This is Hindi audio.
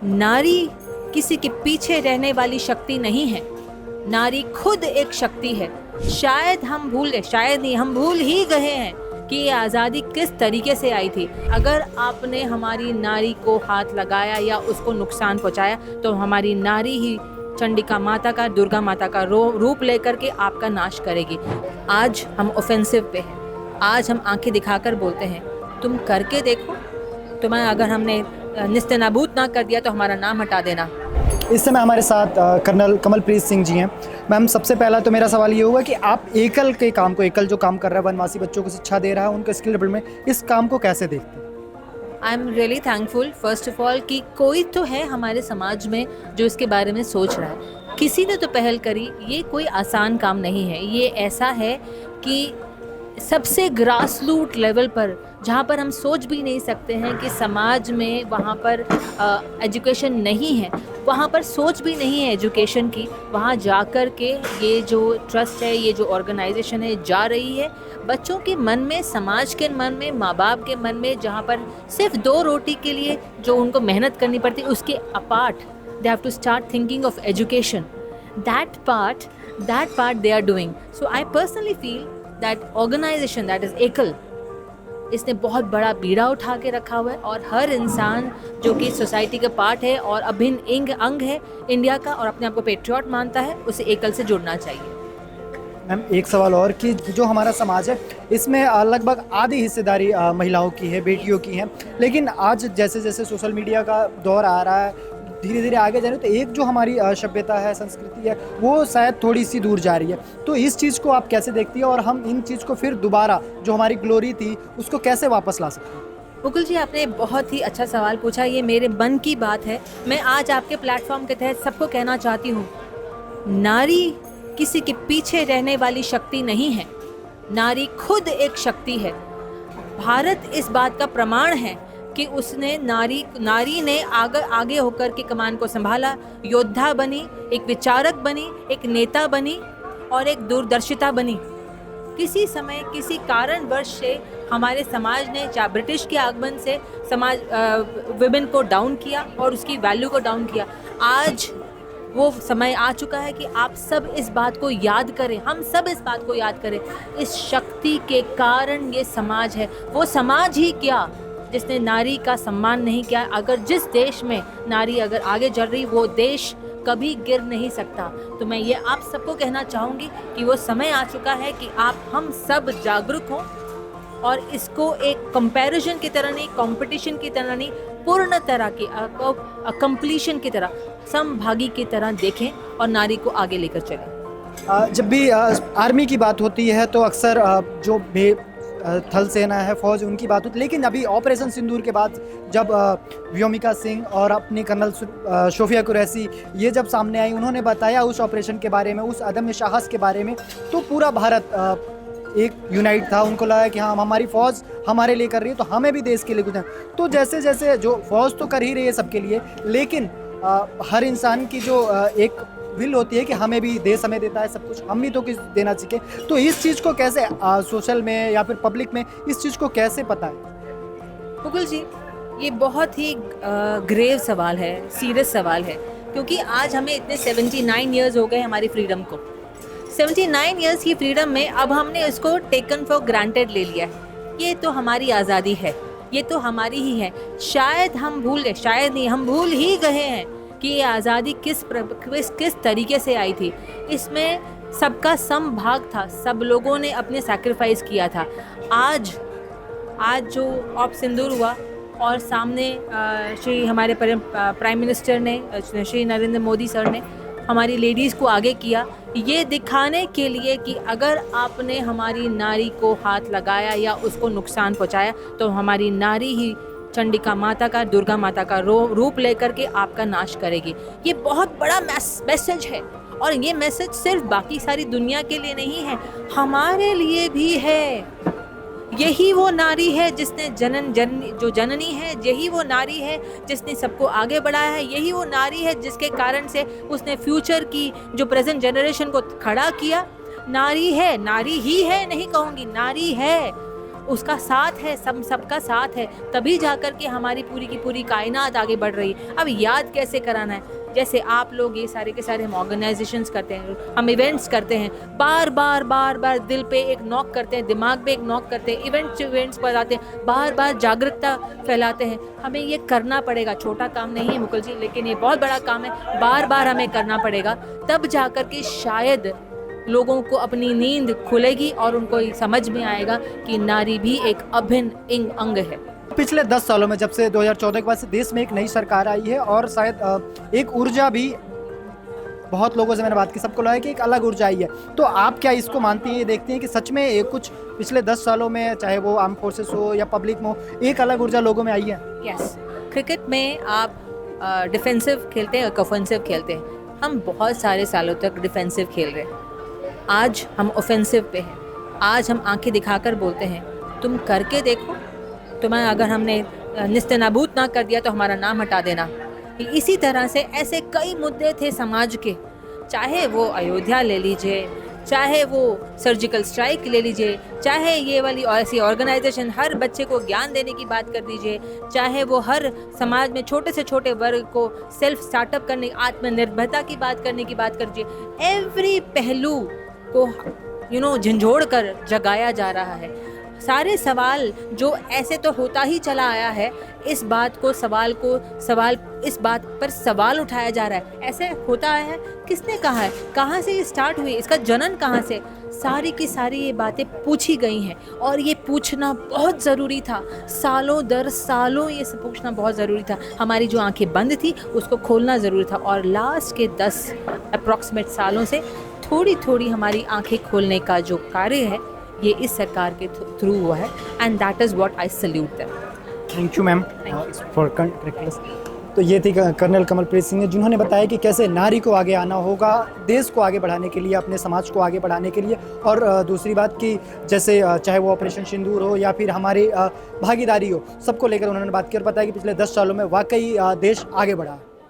नारी किसी के पीछे रहने वाली शक्ति नहीं है। नारी खुद एक शक्ति है। शायद हम भूल गए, शायद नहीं, हम भूल ही गए हैं कि ये आज़ादी किस तरीके से आई थी। अगर आपने हमारी नारी को हाथ लगाया या उसको नुकसान पहुंचाया तो हमारी नारी ही चंडिका माता का, दुर्गा माता का रूप लेकर के आपका नाश करेगी। आज हम ऑफेंसिव पे हैं, आज हम आंखें दिखाकर बोलते हैं तुम करके देखो, तुम्हें अगर हमने निस्तेनाबूद ना कर दिया तो हमारा नाम हटा देना। इस समय हमारे साथ कर्नल कमलप्रीत सिंह जी हैं। मैम, सबसे पहला तो मेरा सवाल ये होगा कि आप एकल के काम को, एकल जो काम कर रहा है, वनवासी बच्चों को शिक्षा दे रहा है, उनके स्किल डेवलपमेंट, इस काम को कैसे देखते हैं? I am really thankful first of all कि कोई तो है हमारे समाज में जो इसके बारे में सोच रहा है। किसी ने तो पहल करी। ये कोई आसान काम नहीं है। ये ऐसा है कि सबसे ग्रास रूट लेवल पर, जहाँ पर हम सोच भी नहीं सकते हैं कि समाज में वहाँ पर एजुकेशन नहीं है, वहाँ पर सोच भी नहीं है एजुकेशन की, वहाँ जाकर के ये जो ट्रस्ट है, ये जो ऑर्गेनाइजेशन है, जा रही है बच्चों के मन में, समाज के मन में, माँ बाप के मन में, जहाँ पर सिर्फ 2 रोटी के लिए जो उनको मेहनत करनी पड़ती है, उसके apart they have to start thinking of education. That part they are doing. So I personally feel that organisation, that is Ekal, इसने बहुत बड़ा बीड़ा उठा के रखा हुआ है और हर इंसान जो कि सोसाइटी का पार्ट है और अभिन्न अंग है इंडिया का और अपने आप को पेट्रियट मानता है, उसे एकल से जुड़ना चाहिए। मैम, एक सवाल और कि जो हमारा समाज है इसमें लगभग आधी हिस्सेदारी महिलाओं की है, बेटियों की है, लेकिन आज जैसे जैसे सोशल मीडिया का दौर आ रहा है, धीरे धीरे आगे जा रही है, तो एक जो हमारी सभ्यता है, संस्कृति है, वो शायद थोड़ी सी दूर जा रही है। तो इस चीज़ को आप कैसे देखती है और हम इन चीज़ को फिर दोबारा जो हमारी ग्लोरी थी उसको कैसे वापस ला सकते हैं? मुकुल जी, आपने बहुत ही अच्छा सवाल पूछा। ये मेरे मन की बात है। मैं आज आपके प्लेटफॉर्म के तहत सबको कहना चाहती हूँ, नारी किसी के पीछे रहने वाली शक्ति नहीं है। नारी खुद एक शक्ति है। भारत इस बात का प्रमाण है कि उसने नारी ने आगे होकर के कमान को संभाला, योद्धा बनी, एक विचारक बनी, एक नेता बनी और एक दूरदर्शिता बनी। किसी समय किसी कारणवश से हमारे समाज ने, चाहे ब्रिटिश के आगमन से, समाज विमेन को डाउन किया और उसकी वैल्यू को डाउन किया। आज वो समय आ चुका है कि आप सब इस बात को याद करें, हम सब इस बात को याद करें। इस शक्ति के कारण ये समाज है। वो समाज ही क्या जिसने नारी का सम्मान नहीं किया। अगर जिस देश में नारी अगर आगे चल रही, वो देश कभी गिर नहीं सकता। तो मैं ये आप सबको कहना चाहूँगी कि वो समय आ चुका है कि हम सब जागरूक हों और इसको एक कंपैरिजन की तरह नहीं, कंपटीशन की तरह नहीं, पूर्ण तरह की कंप्लीशन की तरह, समभागी की तरह देखें और नारी को आगे लेकर चलें। जब भी आर्मी की बात होती है तो अक्सर जो थल सेना है, फौज, उनकी बात होती है, लेकिन अभी ऑपरेशन सिंदूर के बाद जब व्योमिका सिंह और अपनी कर्नल शोफिया कुरैशी ये जब सामने आई, उन्होंने बताया उस ऑपरेशन के बारे में, उस अदम्य साहस के बारे में, तो पूरा भारत एक यूनाइट था। उनको लगा कि हाँ, हमारी फ़ौज हमारे लिए कर रही है तो हमें भी देश के लिए कुछ है। तो जैसे जैसे जो फ़ौज तो कर ही रही है सबके लिए, लेकिन हर इंसान की जो एक विल होती है कि हमें भी देश हमें देता है सब कुछ, हम भी तो कुछ देना सीखें। तो इस चीज़ को कैसे सोशल में या फिर पब्लिक में इस चीज़ को कैसे पता है? मुकुल जी, ये बहुत ही ग्रेव सवाल है, सीरियस सवाल है, क्योंकि आज हमें इतने 79 ईयर्स हो गए हमारी फ्रीडम को। 79 ईयर्स की फ्रीडम में अब हमने इसको टेकन फॉर ग्रांटेड ले लिया है। ये तो हमारी आज़ादी है, ये तो हमारी ही है। शायद हम भूल गए, शायद नहीं, हम भूल ही गए हैं कि ये आज़ादी किस तरीके से आई थी। इसमें सबका समभाग था, सब लोगों ने अपने सैक्रिफाइस किया था। आज जो ऑप सिंदूर हुआ और सामने श्री हमारे प्राइम मिनिस्टर ने, श्री नरेंद्र मोदी सर ने हमारी लेडीज़ को आगे किया, ये दिखाने के लिए कि अगर आपने हमारी नारी को हाथ लगाया या उसको नुकसान पहुंचाया तो हमारी नारी ही चंडिका माता का, दुर्गा माता का रूप लेकर के आपका नाश करेगी। ये बहुत बड़ा मैसेज है और ये मैसेज सिर्फ बाकी सारी दुनिया के लिए नहीं है, हमारे लिए भी है। यही वो नारी है जिसने जो जननी है, यही वो नारी है जिसने सबको आगे बढ़ाया है, यही वो नारी है जिसके कारण से उसने फ्यूचर की जो प्रेजेंट जनरेशन को खड़ा किया। नारी है, नारी ही है, नहीं कहूँगी, नारी है। उसका साथ है, सबका साथ है, तभी जाकर के हमारी पूरी की पूरी कायनात आगे बढ़ रही है। अब याद कैसे कराना है? जैसे आप लोग ये सारे के सारे हम ऑर्गेनाइजेशंस करते हैं, हम इवेंट्स करते हैं, बार बार दिल पे एक नॉक करते हैं, दिमाग पे एक नॉक करते हैं, इवेंट्स पर आते हैं, बार बार जागरूकता फैलाते हैं। हमें ये करना पड़ेगा, छोटा काम नहीं है मुकुल जी, लेकिन ये बहुत बड़ा काम है, बार बार हमें करना पड़ेगा, तब जाकर के शायद लोगों को अपनी नींद खुलेगी और उनको ये समझ में आएगा कि नारी भी एक अभिन्न अंग है। पिछले 10 सालों में, जब से 2014 के बाद से देश में एक नई सरकार आई है और शायद एक ऊर्जा भी, बहुत लोगों से मैंने बात की, सबको लगा है कि एक अलग ऊर्जा आई है। तो आप क्या इसको मानती हैं, ये देखते हैं कि सच में ये कुछ पिछले 10 सालों में, चाहे वो आर्म फोर्सेस हो या पब्लिक में हो, एक अलग ऊर्जा लोगों में आई है? यस, क्रिकेट में आप डिफेंसिव खेलते हैं और ऑफेंसिव खेलते हैं। हम बहुत सारे सालों तक डिफेंसिव खेल रहे हैं, आज हम ऑफेंसिव पे हैं। आज हम आंखें दिखाकर बोलते हैं तुम करके देखो, तुम्हें अगर हमने निस्तेनाबूद ना कर दिया तो हमारा नाम हटा देना। इसी तरह से ऐसे कई मुद्दे थे समाज के, चाहे वो अयोध्या ले लीजिए, चाहे वो सर्जिकल स्ट्राइक ले लीजिए, चाहे ये वाली ऐसी ऑर्गेनाइजेशन हर बच्चे को ज्ञान देने की बात कर दीजिए, चाहे वो हर समाज में छोटे से छोटे वर्ग को सेल्फ स्टार्टअप करने, आत्मनिर्भरता की बात करने की बात कर दीजिए। एवरी पहलू को झंझोड़ कर जगाया जा रहा है। सारे सवाल जो ऐसे तो होता ही चला आया है, इस बात पर सवाल उठाया जा रहा है। ऐसे होता है, किसने कहा है, कहाँ से ये स्टार्ट हुई, इसका जनन कहाँ से, सारी की सारी ये बातें पूछी गई हैं और ये पूछना बहुत ज़रूरी था। सालों दर सालों ये सब पूछना बहुत ज़रूरी था। हमारी जो आंखें बंद थी उसको खोलना ज़रूरी था और लास्ट के 10 अप्रॉक्सीमेट सालों से थोड़ी थोड़ी हमारी आंखें खोलने का जो कार्य है ये इस सरकार के थ्रू हुआ है, and that is what I salute them. Thank you ma'am for correctness. तो ये थी कर्नल कमलप्रीत सिंह जिन्होंने बताया कि कैसे नारी को आगे आना होगा देश को आगे बढ़ाने के लिए, अपने समाज को आगे बढ़ाने के लिए। और दूसरी बात कि जैसे चाहे वो ऑपरेशन सिंदूर हो या फिर हमारी भागीदारी हो, सबको लेकर उन्होंने बात की और बताया कि पिछले 10 सालों में वाकई देश आगे बढ़ा।